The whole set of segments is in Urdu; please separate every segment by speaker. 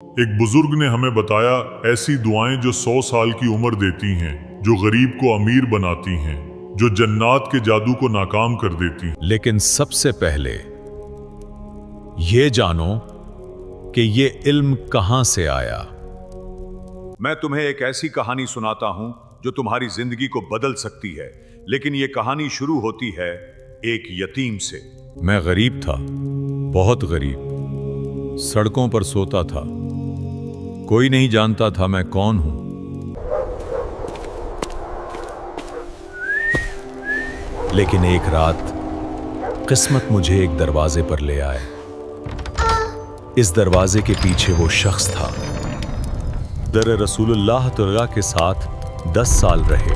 Speaker 1: ایک بزرگ نے ہمیں بتایا ایسی دعائیں جو 100 سال کی عمر دیتی ہیں، جو غریب کو امیر بناتی ہیں، جو جنات کے جادو کو ناکام کر دیتی ہیں۔
Speaker 2: لیکن سب سے پہلے یہ جانو کہ یہ علم کہاں سے آیا۔
Speaker 3: میں تمہیں ایک ایسی کہانی سناتا ہوں جو تمہاری زندگی کو بدل سکتی ہے، لیکن یہ کہانی شروع ہوتی ہے ایک یتیم سے۔
Speaker 2: میں غریب تھا، بہت غریب، سڑکوں پر سوتا تھا، کوئی نہیں جانتا تھا میں کون ہوں۔ لیکن ایک رات قسمت مجھے ایک دروازے پر لے آئے۔ اس دروازے کے پیچھے وہ شخص تھا۔ در رسول اللہ تعالیٰ کے ساتھ 10 سال رہے۔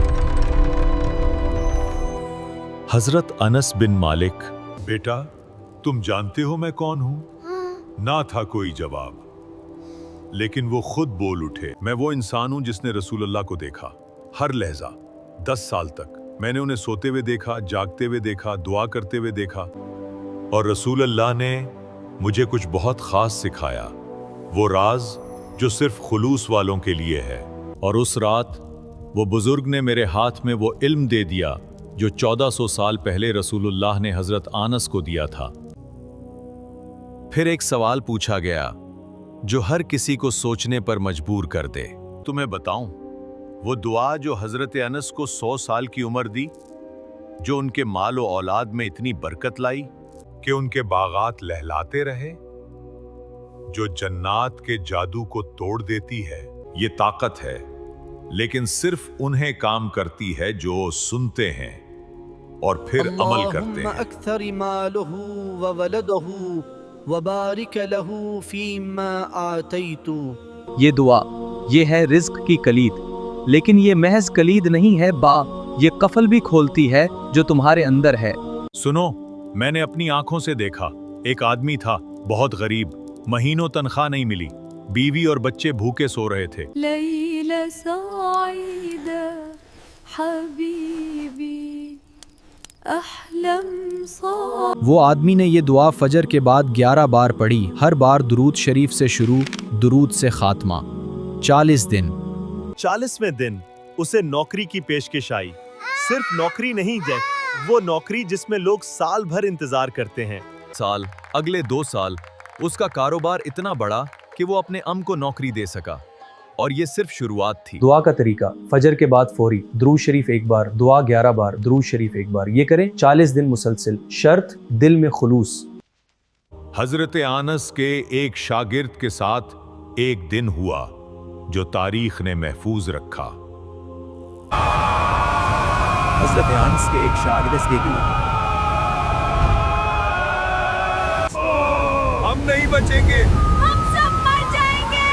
Speaker 2: حضرت انس بن مالک۔
Speaker 3: بیٹا، تم جانتے ہو میں کون ہوں؟ نہ تھا کوئی جواب، لیکن وہ خود بول اٹھے، میں وہ انسان ہوں جس نے رسول اللہ کو دیکھا، ہر لحظہ، 10 سال تک۔ میں نے انہیں سوتے ہوئے دیکھا، جاگتے ہوئے دیکھا، دعا کرتے ہوئے دیکھا، اور رسول اللہ نے مجھے کچھ بہت خاص سکھایا، وہ راز جو صرف خلوص والوں کے لیے ہے۔
Speaker 2: اور اس رات وہ بزرگ نے میرے ہاتھ میں وہ علم دے دیا جو 1400 سال پہلے رسول اللہ نے حضرت انس کو دیا تھا۔ پھر ایک سوال پوچھا گیا جو ہر کسی کو سوچنے پر مجبور کر دے۔
Speaker 3: تمہیں بتاؤں وہ دعا جو حضرت انس کو 100 سال کی عمر دی، جو ان کے مال و اولاد میں اتنی برکت لائی کہ ان کے باغات لہلاتے رہے، جو جنات کے جادو کو توڑ دیتی ہے۔ یہ طاقت ہے، لیکن صرف انہیں کام کرتی ہے جو سنتے ہیں اور پھر عمل کرتے ہیں۔
Speaker 4: اکثر مالہ وولدہ وبارک لہ فیما آتیت۔
Speaker 5: یہ دعا، یہ ہے رزق کی کلید، لیکن یہ محض کلید نہیں ہے یہ قفل بھی کھولتی ہے جو تمہارے اندر ہے۔
Speaker 3: سنو، میں نے اپنی آنکھوں سے دیکھا، ایک آدمی تھا بہت غریب، مہینوں تنخواہ نہیں ملی، بیوی اور بچے بھوکے سو رہے تھے۔
Speaker 6: لیل سعیدہ حبیبی احلم
Speaker 5: وہ آدمی نے یہ دعا فجر کے بعد 11 بار پڑھی، ہر بار درود شریف سے شروع، درود سے خاتمہ۔ 40 دن۔
Speaker 7: 40ویں دن اسے نوکری کی پیشکش آئی۔ صرف نوکری نہیں وہ نوکری جس میں لوگ سال بھر انتظار کرتے ہیں۔
Speaker 2: سال، اگلے 2 سال اس کا کاروبار اتنا بڑا کہ وہ اپنے کو نوکری دے سکا، اور یہ صرف شروعات تھی۔
Speaker 5: دعا کا طریقہ: فجر کے بعد فوری درود شریف 1 بار، دعا 11 بار، درود شریف 1 بار۔ یہ کریں 40 دن مسلسل۔ شرط: دل میں خلوص۔
Speaker 3: حضرت انس کے ایک شاگرد کے ساتھ ایک دن ہوا جو تاریخ نے محفوظ رکھا۔
Speaker 7: حضرت انس کے ایک شاگرد کے دن
Speaker 3: ہم نہیں بچیں گے،
Speaker 6: ہم سب مر جائیں گے۔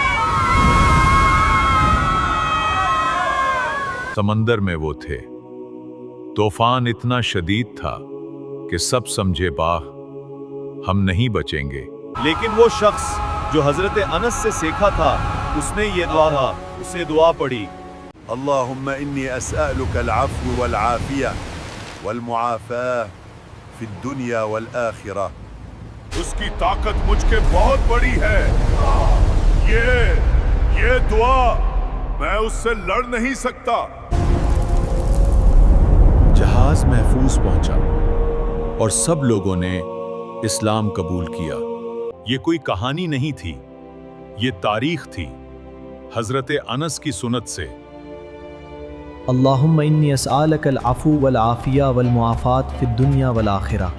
Speaker 3: سمندر میں وہ تھے۔ طوفان اتنا شدید تھا کہ سب سمجھے ہم نہیں بچیں گے۔
Speaker 7: لیکن وہ شخص جو حضرت انس سے سیکھا تھا، اس نے یہ دعا اسے دعا پڑھی:
Speaker 8: اللهم إني أسألك العفو والعافية والمعافاة في الدنيا والآخرة۔
Speaker 1: اس کی طاقت مجھ کے بہت بڑی ہے، یہ دعا میں اس سے لڑ نہیں سکتا۔
Speaker 2: جہاز محفوظ پہنچا اور سب لوگوں نے اسلام قبول کیا۔
Speaker 3: یہ کوئی کہانی نہیں تھی، یہ تاریخ تھی، حضرت انس کی سنت سے۔
Speaker 5: اللہم انی اسألک العفو والعافیہ والمعافات فی الدنیا والآخرہ۔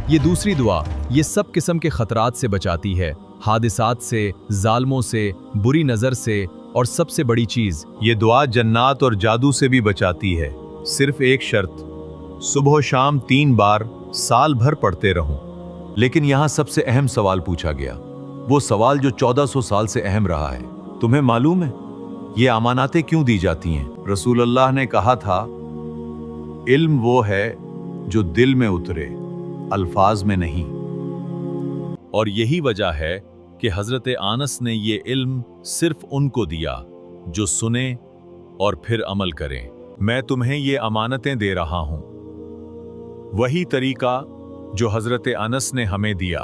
Speaker 2: یہ دوسری دعا یہ سب قسم کے خطرات سے بچاتی ہے، حادثات سے، ظالموں سے، بری نظر سے، اور سب سے بڑی چیز،
Speaker 3: یہ دعا جنات اور جادو سے بھی بچاتی ہے۔ صرف ایک شرط: صبح و شام 3 بار سال بھر پڑھتے رہوں۔
Speaker 2: لیکن یہاں سب سے اہم سوال پوچھا گیا، وہ سوال جو 1400 سال سے اہم رہا ہے۔ تمہیں معلوم ہے یہ اماناتیں کیوں دی جاتی ہیں؟
Speaker 3: رسول اللہ نے کہا تھا، علم وہ ہے جو دل میں اترے، الفاظ میں نہیں۔
Speaker 2: اور یہی وجہ ہے کہ حضرت انس نے یہ علم صرف ان کو دیا جو سنیں اور پھر عمل کریں۔
Speaker 3: میں تمہیں یہ امانتیں دے رہا ہوں، وہی طریقہ جو حضرت انس نے ہمیں دیا۔